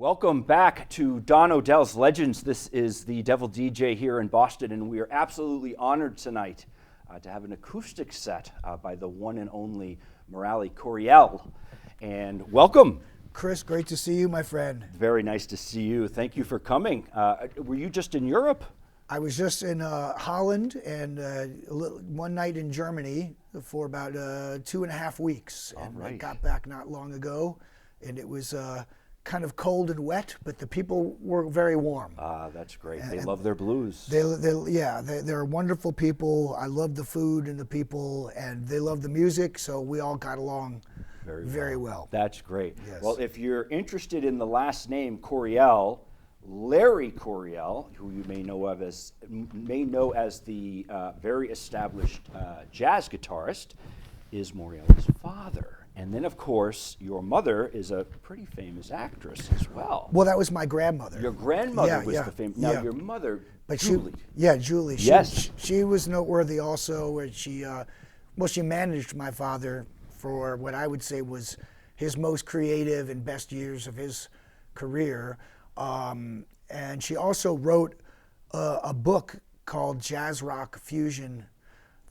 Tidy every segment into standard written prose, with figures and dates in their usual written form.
Welcome back to Don Odell's Legends. This is the Devil DJ here in Boston, and we are absolutely honored tonight to have an acoustic set by the one and only Murali Coryell. And welcome. Chris, great to see you, my friend. Very nice to see you. Thank you for coming. Were you just in Europe? I was just in Holland and one night in Germany for about 2.5 weeks. All and right. I got back not long ago, and it was kind of cold and wet, but the people were very warm. That's great. They love their blues. They're wonderful people. I love the food and the people, and they love the music, so we all got along very well. That's great. Yes. Well, if you're interested in the last name Coryell, Larry Coryell, who you may know as the very established jazz guitarist, is Murali's father. And then, of course, your mother is a pretty famous actress as well. Well, that was my grandmother. Your grandmother was the famous. Now, yeah. your mother, But Julie. Julie. She was noteworthy also. Where she managed my father for what I would say was his most creative and best years of his career. And she also wrote a book called Jazz Rock Fusion,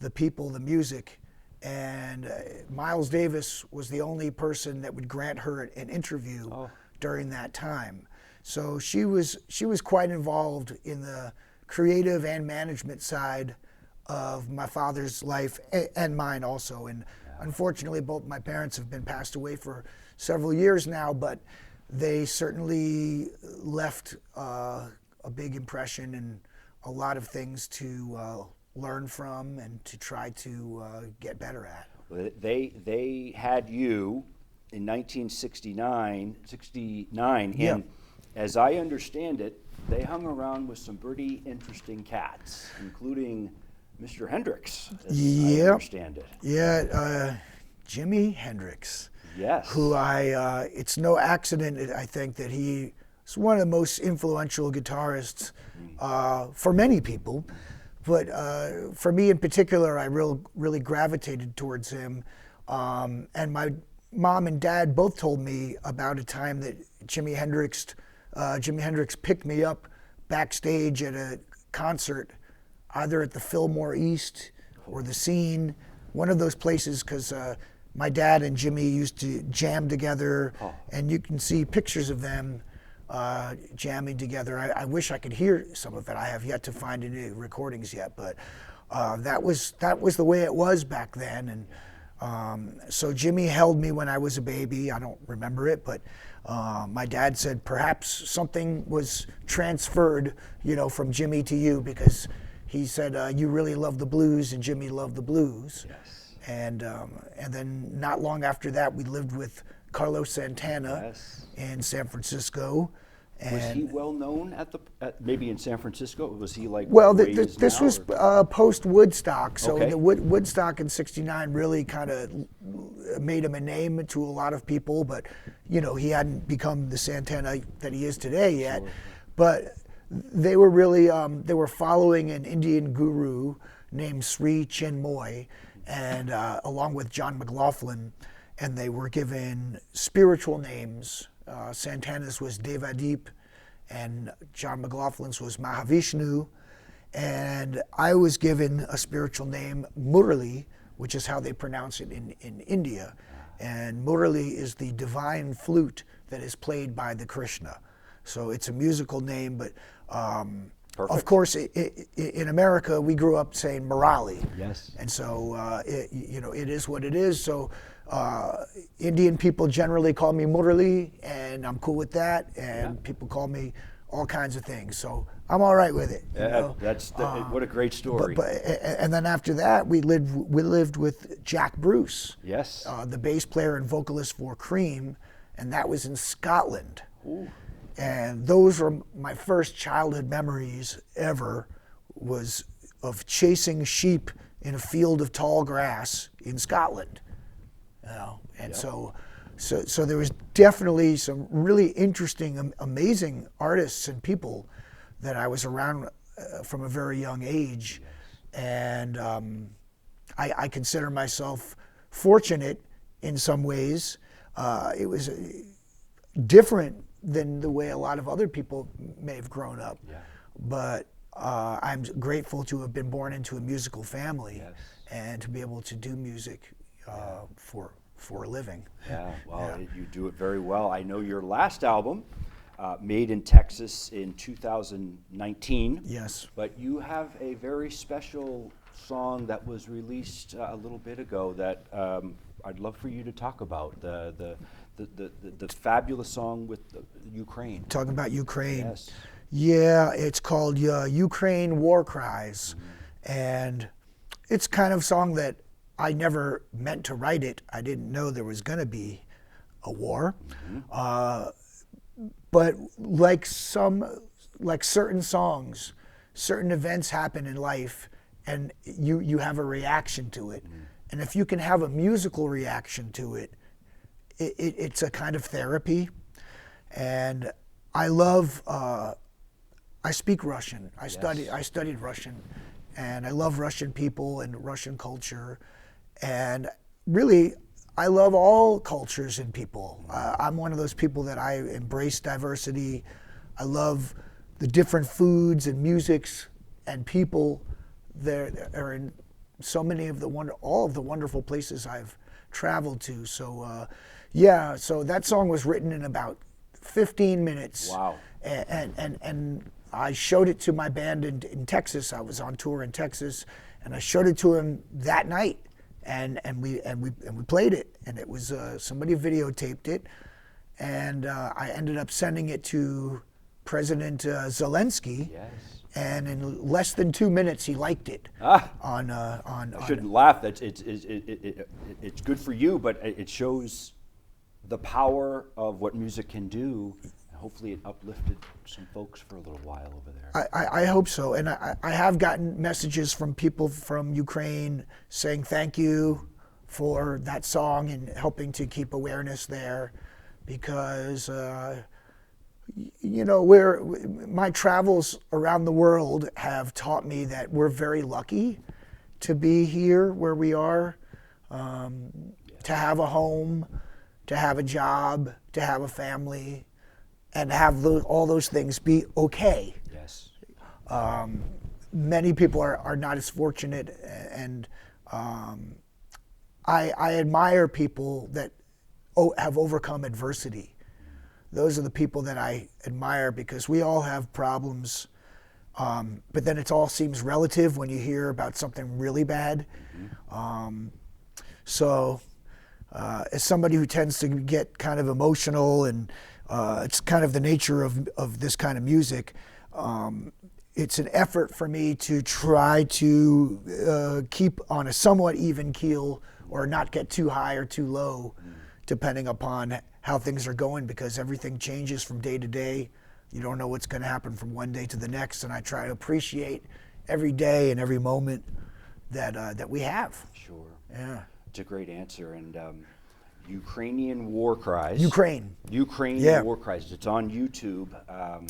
The People, the Music. And Miles Davis was the only person that would grant her an interview during that time. So she was quite involved in the creative and management side of my father's life and mine also. And unfortunately, both my parents have been passed away for several years now, but they certainly left a big impression and a lot of things to learn from and to try to get better at. They had you in 1969, Yeah. and as I understand it, they hung around with some pretty interesting cats, including Mr. Hendrix, as I understand it. Yeah, Jimi Hendrix. Yes. Who it's no accident, I think, that he is one of the most influential guitarists for many people. But for me in particular, I really gravitated towards him. And my mom and dad both told me about a time that Jimi Hendrix picked me up backstage at a concert, either at the Fillmore East or the Scene, one of those places, because my dad and Jimi used to jam together, and you can see pictures of them jamming together. I wish I could hear some of it. I have yet to find any recordings yet, but that was the way it was back then. And so Jimi held me when I was a baby. I don't remember it, but my dad said perhaps something was transferred, from Jimi to you, because he said you really love the blues, and Jimi loved the blues. Yes. And then not long after that, we lived with Carlos Santana in San Francisco. And was he well known maybe in San Francisco? Was he like? Well, this was post Woodstock, so Okay. the Woodstock in '69 really kind of made him a name to a lot of people. But he hadn't become the Santana that he is today yet. Sure. But they were really they were following an Indian guru named Sri Chinmoy, and along with John McLaughlin. And they were given spiritual names. Santana's was Devadeep, and John McLaughlin's was Mahavishnu. And I was given a spiritual name, Murali, which is how they pronounce it in India. And Murali is the divine flute that is played by the Krishna. So it's a musical name, but of course, in America, we grew up saying Murali. Yes. And so, it is what it is. So Indian people generally call me Murali, and I'm cool with that. And people call me all kinds of things. So I'm all right with it. What a great story. And then after that, we lived with Jack Bruce. Yes. The bass player and vocalist for Cream, and that was in Scotland. Ooh. And those were my first childhood memories ever, was of chasing sheep in a field of tall grass in Scotland. And so there was definitely some really interesting, amazing artists and people that I was around from a very young age. And I consider myself fortunate in some ways. It was different than the way a lot of other people may have grown up. Yeah. But I'm grateful to have been born into a musical family, Yes. and to be able to do music for a living. Yeah, well, Yeah. you do it very well. I know your last album, made in Texas in 2019. Yes. But you have a very special song that was released a little bit ago that I'd love for you to talk about. The fabulous song with Ukraine. Talking about Ukraine. Yes. Yeah, it's called Ukraine War Cries. And it's kind of a song that I never meant to write it. I didn't know there was going to be a war. But like certain songs, certain events happen in life, and you have a reaction to it. And if you can have a musical reaction to it, it's a kind of therapy. And I love, I speak Russian. I studied Russian, and I love Russian people and Russian culture. And really, I love all cultures and people. I'm one of those people that I embrace diversity. I love the different foods and musics and people that are in so many of all of the wonderful places I've traveled to. So, yeah, so that song was written in about 15 minutes. Wow. And I showed it to my band in Texas. I was on tour in Texas, and I showed it to him that night. And we played it, and it was somebody videotaped it, and I ended up sending it to President Zelensky. Yes. And in less than 2 minutes, he liked it. I shouldn't laugh. It's good for you, but it shows the power of what music can do. Hopefully it uplifted some folks for a little while over there. I hope so. And I have gotten messages from people from Ukraine saying thank you for that song and helping to keep awareness there, because my travels around the world have taught me that we're very lucky to be here where we are, to have a home, to have a job, to have a family, and have all those things be okay. Yes. Many people are not as fortunate, and I admire people that have overcome adversity. Those are the people that I admire, because we all have problems, but then it all seems relative when you hear about something really bad. So as somebody who tends to get kind of emotional, and it's kind of the nature of this kind of music, it's an effort for me to try to keep on a somewhat even keel, or not get too high or too low, depending upon how things are going, because everything changes from day to day. You don't know what's going to happen from one day to the next, and I try to appreciate every day and every moment that we have. Sure. Yeah. It's a great answer. And Ukrainian War Cries. Ukrainian War Cries. It's on YouTube.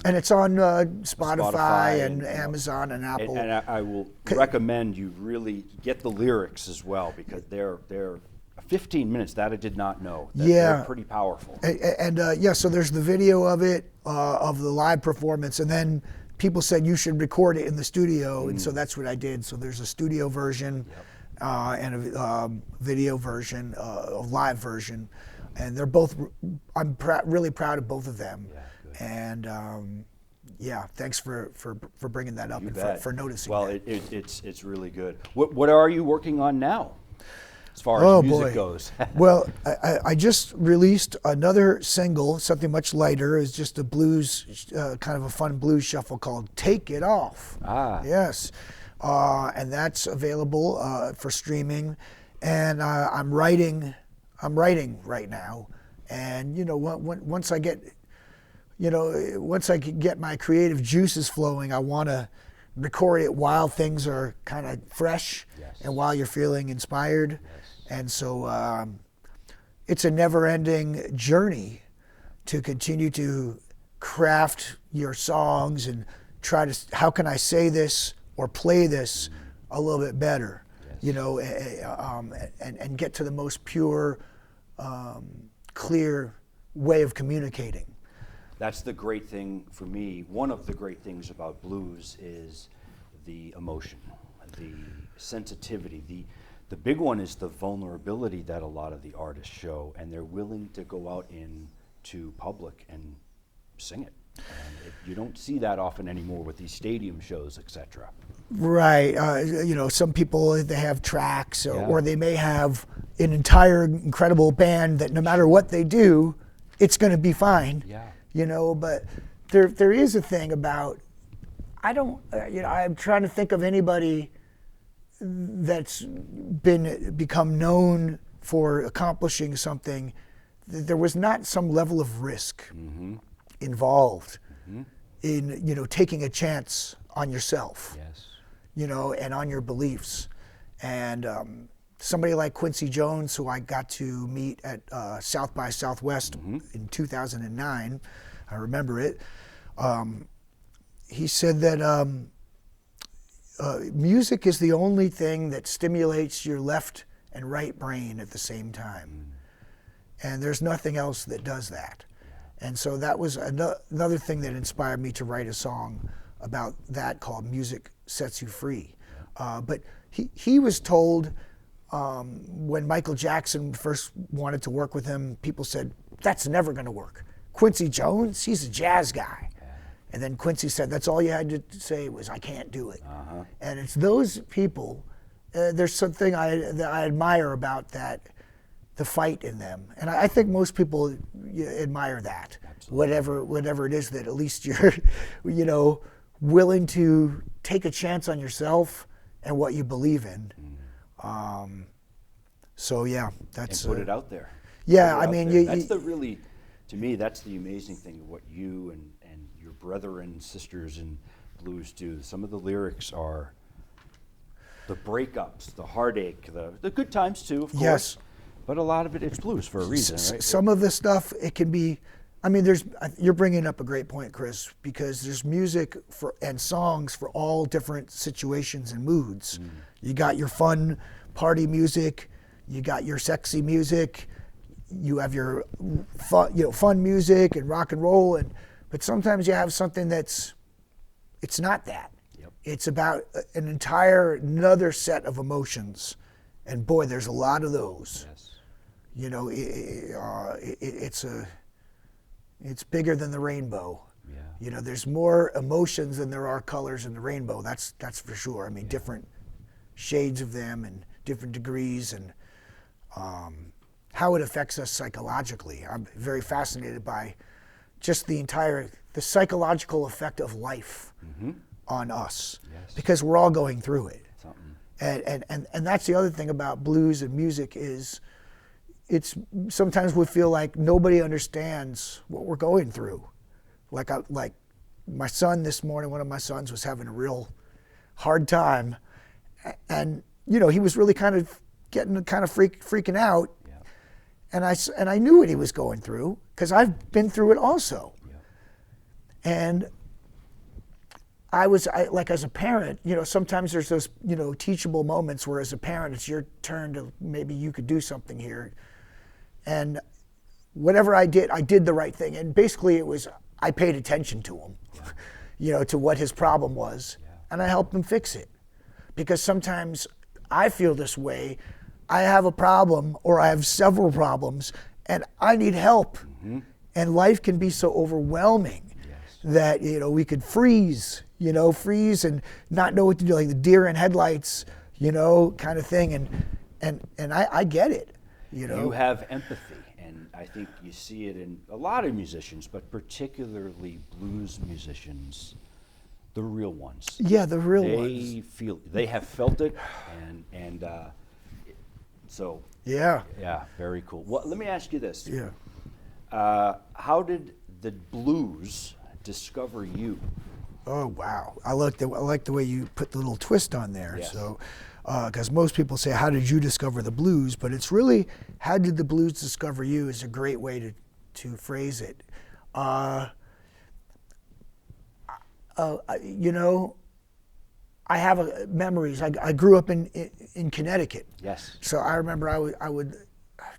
And it's on Spotify and Amazon and Apple. And I will recommend you really get the lyrics as well, because they're 15 minutes. That I did not know. They're pretty powerful. And so there's the video of it, of the live performance, and then people said you should record it in the studio, and so that's what I did. So there's a studio version. And a video version, a live version, and they're both. I'm really proud of both of them, and thanks for bringing that up and for noticing. Well, that. it's really good. What are you working on now, as far as music goes? Well, I just released another single, something much lighter. It's just a blues, kind of a fun blues shuffle called "Take It Off." Yes. And that's available for streaming, and I'm writing right now, and once I get my creative juices flowing, I want to record it while things are kind of fresh, and while you're feeling inspired, and so it's a never-ending journey to continue to craft your songs and try to, how can I say this or play this a little bit better, and get to the most pure, clear way of communicating. That's the great thing for me. One of the great things about blues is the emotion, the sensitivity. The big one is the vulnerability that a lot of the artists show, and they're willing to go out into public and sing it. And you don't see that often anymore with these stadium shows, etc. Right. Some people, they have tracks, Yeah. or they may have an entire incredible band that no matter what they do, it's going to be fine. Yeah. But there is a thing about, I'm trying to think of anybody that's become known for accomplishing something. There was not some level of risk involved in, taking a chance on yourself. Yes. And on your beliefs. And somebody like Quincey Jones, who I got to meet at South by Southwest in 2009, I remember it, he said that music is the only thing that stimulates your left and right brain at the same time. And there's nothing else that does that. And so that was another thing that inspired me to write a song about that called Music Sets You Free. But he was told when Michael Jackson first wanted to work with him, people said, that's never going to work. Quincey Jones, he's a jazz guy. And then Quincey said, that's all you had to say was, I can't do it. And it's those people, there's something that I admire about that, the fight in them. And I think most people admire that. Absolutely. Whatever it is, that at least you're, willing to take a chance on yourself and what you believe in. So yeah, that's and put it out there. Yeah, I mean, that's to me, that's the amazing thing. What you and your brother and sisters in blues do. Some of the lyrics are the breakups, the heartache, the good times too, of course. Yes. But a lot of it's blues for a reason, right? Some of the stuff, it can be. I mean, you're bringing up a great point, Chris, because there's music and songs for all different situations and moods. You got your fun party music, you got your sexy music, you have your fun music and rock and roll, but sometimes you have something it's not that. Yep. It's about another set of emotions, and boy, there's a lot of those. Yes. It's bigger than the rainbow. Yeah. There's more emotions than there are colors in the rainbow. That's for sure. I mean, different shades of them and different degrees, and how it affects us psychologically. I'm very fascinated by just the psychological effect of life on us, because we're all going through it. And that's the other thing about blues and music is, it's sometimes we feel like nobody understands what we're going through. Like my son this morning, one of my sons was having a real hard time, and he was really kind of freaking out. Yeah. And I knew what he was going through, because I've been through it also. Yeah. And I as a parent, sometimes there's those teachable moments where as a parent it's your turn to, maybe you could do something here. And whatever I did the right thing. And basically it was, I paid attention to him, to what his problem was, and I helped him fix it. Because sometimes I feel this way, I have a problem, or I have several problems, and I need help. And life can be so overwhelming that, we could freeze and not know what to do, like the deer in headlights, kind of thing. And I get it. You have empathy, and I think you see it in a lot of musicians, but particularly blues musicians, the real ones. Yeah, the real ones. They have felt it, and so. Yeah. Yeah, very cool. Well, let me ask you this. Yeah. How did the blues discover you? Oh wow! I like the way you put the little twist on there. Yes. So. Because most people say, how did you discover the blues? But it's really, how did the blues discover you is a great way to phrase it. I have memories. I grew up in Connecticut. Yes. So I remember I would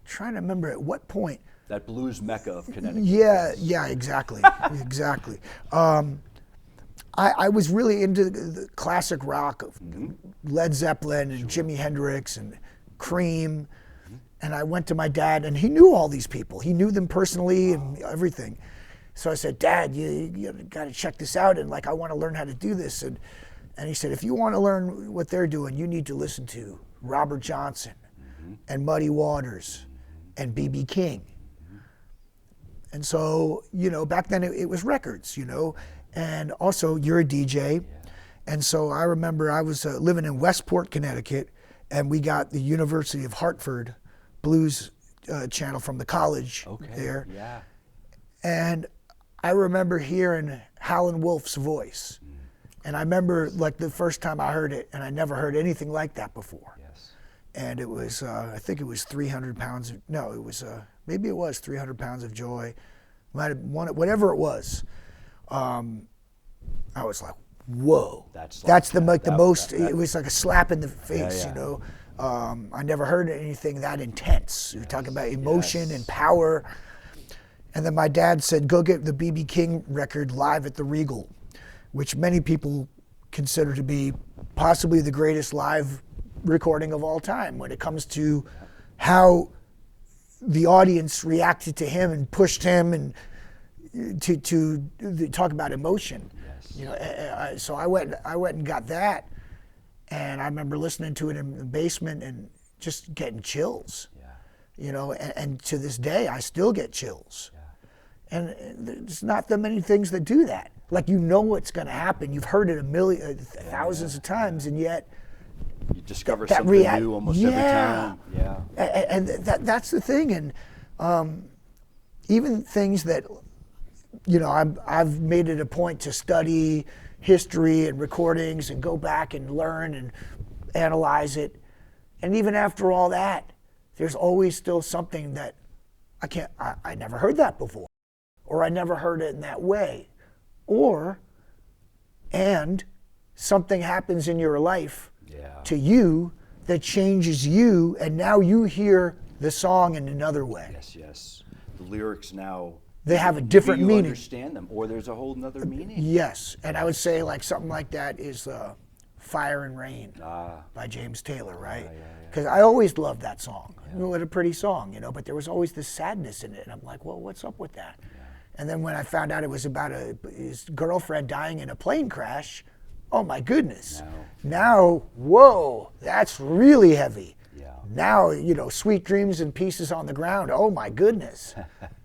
trying to remember at what point. That blues mecca of Connecticut. Yeah, exactly, exactly. I was really into the classic rock of Led Zeppelin and Jimi Hendrix and Cream, and I went to my dad, and he knew all these people. He knew them personally and everything. So I said, Dad, you got to check this out, and like I want to learn how to do this. And he said, if you want to learn what they're doing, you need to listen to Robert Johnson and Muddy Waters and B.B. King. And so, back then it was records, and also you're a DJ. And so I remember I was living in Westport, Connecticut, and we got the University of Hartford blues channel from the college there. Yeah. And I remember hearing Howlin' Wolf's voice. And I remember like the first time I heard it, and I never heard anything like that before. Yes. And it was, I think it was 300 pounds, no, it was, maybe it was 300 pounds of joy. Might have won it, whatever it was. I was like, whoa. It was like a slap in the face, I never heard anything that intense. You're talking about emotion and power. And then my dad said, go get the B.B. King record live at the Regal, which many people consider to be possibly the greatest live recording of all time when it comes to how the audience reacted to him and pushed him and to talk about emotion. Yes. So I went and got that, and I remember listening to it in the basement and just getting chills. Yeah. And to this day I still get chills. Yeah. And there's not that many things that do that. Like what's going to happen. You've heard it thousands of times, and yet you discover something new almost every time. Yeah. And that's the thing. And even things that, I've made it a point to study history and recordings and go back and learn and analyze it. And even after all that, there's always still something that I never heard that before, or I never heard it in that way. And something happens in your life to you that changes you, and now you hear the song in another way. Yes. The lyrics now, they have a different meaning. You understand them, or there's a whole nother meaning. Yes, and I would say like something like that is Fire and Rain by James Taylor, right? Because I always loved that song. What a pretty song, but there was always this sadness in it, and I'm like, well, what's up with that? And then when I found out it was about his girlfriend dying in a plane crash, oh my goodness. Now, whoa, that's really heavy. Yeah. Now, Sweet Dreams and Pieces on the Ground, oh my goodness.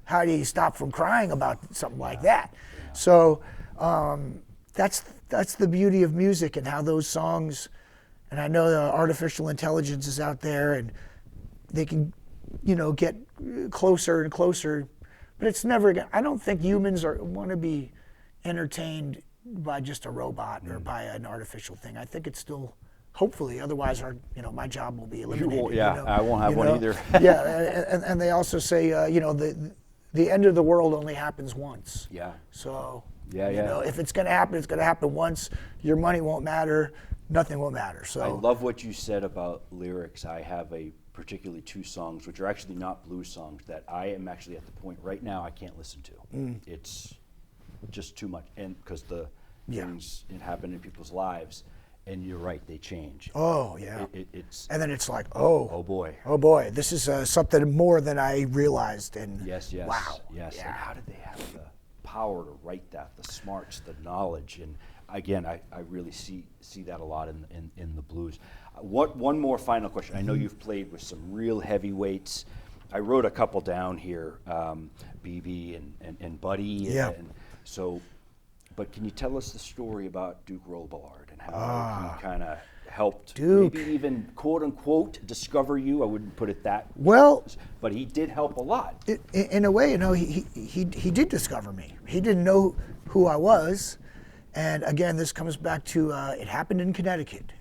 How do you stop from crying about something like that? Yeah. So that's the beauty of music and how those songs, and I know the artificial intelligence is out there and they can, get closer and closer. But it's never, I don't think humans want to be entertained by just a robot or by an artificial thing. I think it's still, hopefully, otherwise my job will be eliminated. I won't have one either. And they also say, the end of the world only happens once. Yeah. So, Yeah. If it's going to happen, it's going to happen once. Your money won't matter. Nothing will matter. So I love what you said about lyrics. I have particularly two songs, which are actually not blues songs, that I am actually at the point right now I can't listen to. It's just too much, and because the things that happen in people's lives, and you're right, they change. Oh yeah. It's and then it's like, oh boy, this is something more than I realized. And yes, wow, yes. Yeah. And how did they have the power to write that? The smarts, the knowledge, and again, I really see that a lot in the blues. One more final question. I know you've played with some real heavyweights. I wrote a couple down here, BB and Buddy. Yeah. And so, but can you tell us the story about Duke Robillard and how he kind of helped Duke. maybe even quote unquote discover you? I wouldn't put it that. Well, but he did help a lot. In a way, he did discover me. He didn't know who I was. And again, this comes back to it happened in Connecticut,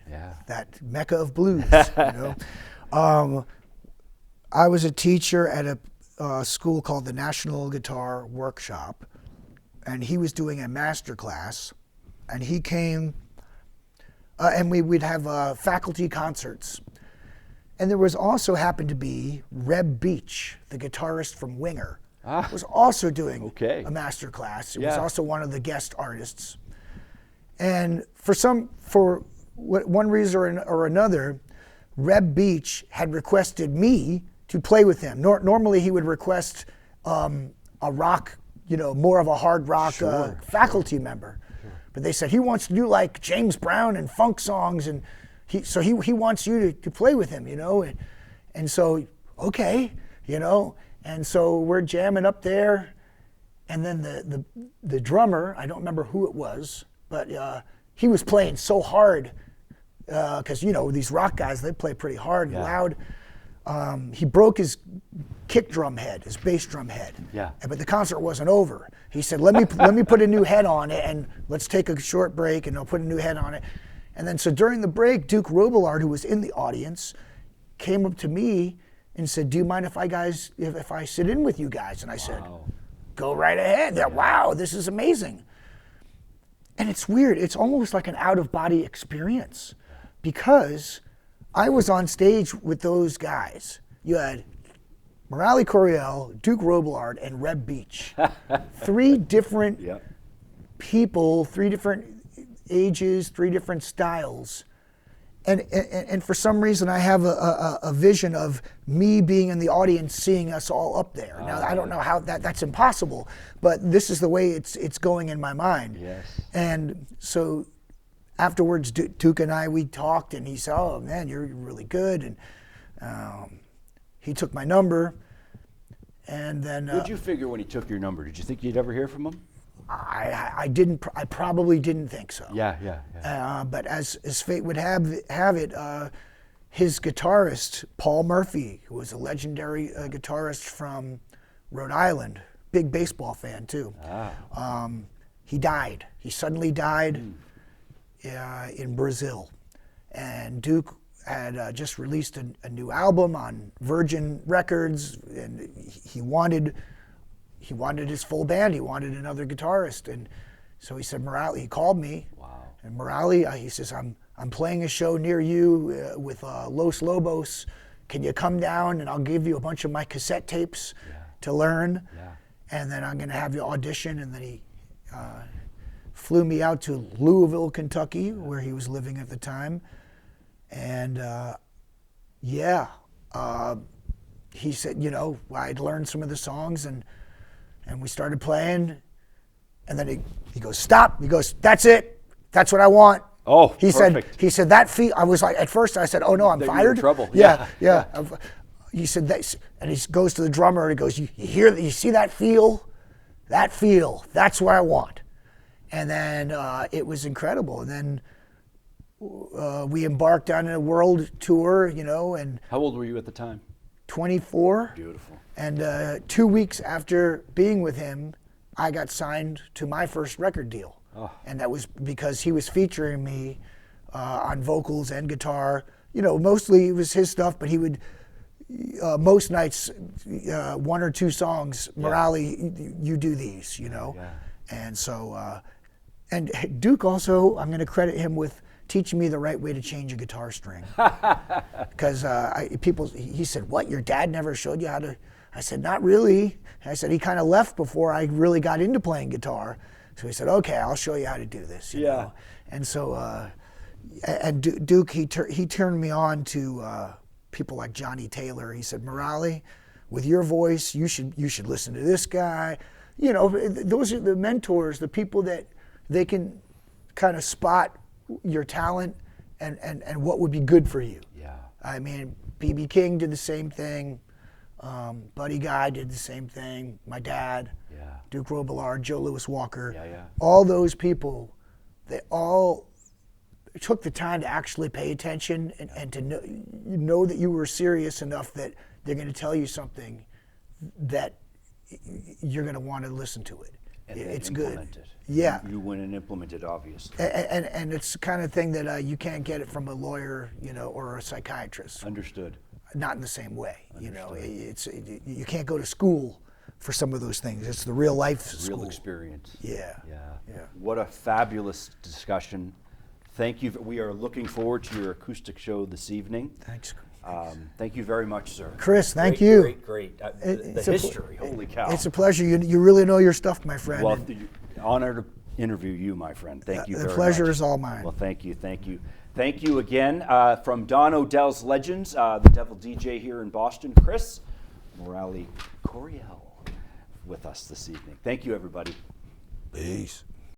that mecca of blues. I was a teacher at a school called the National Guitar Workshop, and he was doing a master class, and he came, and we'd have faculty concerts. And there was also happened to be Reb Beach, the guitarist from Winger, Ah. was also doing Okay. a master class. It Yeah. was also one of the guest artists. And for one reason or another, Reb Beach had requested me to play with him. Normally he would request a rock, more of a hard rock Sure. faculty member. Sure. But they said he wants to do like James Brown and funk songs, and he wants you to play with him, and so okay, and so we're jamming up there, and then the drummer, I don't remember who it was, but he was playing so hard because these rock guys, they play pretty hard and loud. He broke his kick drum head, his bass drum head. Yeah. But the concert wasn't over. He said, let me put a new head on it, and let's take a short break, and I'll put a new head on it. And then so during the break, Duke Robillard, who was in the audience, came up to me and said, do you mind if I sit in with you guys? And I said, go right ahead. Wow, this is amazing. And it's weird. It's almost like an out-of-body experience because I was on stage with those guys. You had Murali Coryell, Duke Robillard, and Reb Beach. Three different people, three different ages, three different styles. And for some reason, I have a vision of me being in the audience, seeing us all up there. Now, I don't know how that's impossible, but this is the way it's going in my mind. Yes. And so afterwards, Duke and we talked, and he said, oh, man, you're really good. And he took my number. And then... What did you figure when he took your number? Did you think you'd ever hear from him? I didn't. I probably didn't think so. Yeah. But as fate would have it, his guitarist Paul Murphy, who was a legendary guitarist from Rhode Island, big baseball fan too. He died. He suddenly died in Brazil, and Duke had just released a new album on Virgin Records, and he wanted his full band. He wanted another guitarist, and so he said, Murali. He called me, and Murali, he says, I'm playing a show near you with Los Lobos. Can you come down and I'll give you a bunch of my cassette tapes to learn, and then I'm going to have you audition. And then he flew me out to Louisville, Kentucky, where he was living at the time, and he said, I'd learned some of the songs, and we started playing, and then he goes, stop. He goes, that's it. That's what I want. Oh, perfect. He said that feel. I was like, at first I said, oh no, I'm that fired. You're in trouble. Yeah. He said that, and he goes to the drummer and he goes, you see that feel? That feel. That's what I want. And then it was incredible. And then we embarked on a world tour, and. How old were you at the time? 24. Beautiful. And 2 weeks after being with him, I got signed to my first record deal. Oh. And that was because he was featuring me on vocals and guitar. Mostly it was his stuff, but he would, most nights, one or two songs, Murali, you do these, And so, and Duke also, I'm going to credit him with teaching me the right way to change a guitar string. Because he said, what, your dad never showed you how to? I said, not really. I said, he kind of left before I really got into playing guitar. So he said, okay, I'll show you how to do this. You know? And so, Duke, he turned me on to people like Johnny Taylor. He said, Murali, with your voice, you should listen to this guy. Those are the mentors, the people that they can kind of spot your talent and what would be good for you. Yeah. I mean, B.B. King did the same thing. Buddy Guy did the same thing. My dad, Duke Robillard, Joe Louis Walker, all those people, they all took the time to actually pay attention and to know that you were serious enough that they're going to tell you something that you're going to want to listen to it. And it's implement good. It. Yeah. You went and implemented, obviously. And it's the kind of thing that you can't get it from a lawyer, or a psychiatrist. Understood. Not in the same way. Understood. You can't go to school for some of those things. It's the real life school. Real experience. Yeah. What a fabulous discussion. Thank you. We are looking forward to your acoustic show this evening. Thanks. Thank you very much, sir. Chris, thank Great, you. Great. The It's a history, holy cow. It's a pleasure. You really know your stuff, my friend. Well, And honor to interview you, my friend. Thank you very the much. pleasure is all mine. Well, thank you. Thank you again from Don Odell's Legends, the Devil DJ here in Boston, Chris, Murali Coryell with us this evening. Thank you, everybody. Peace.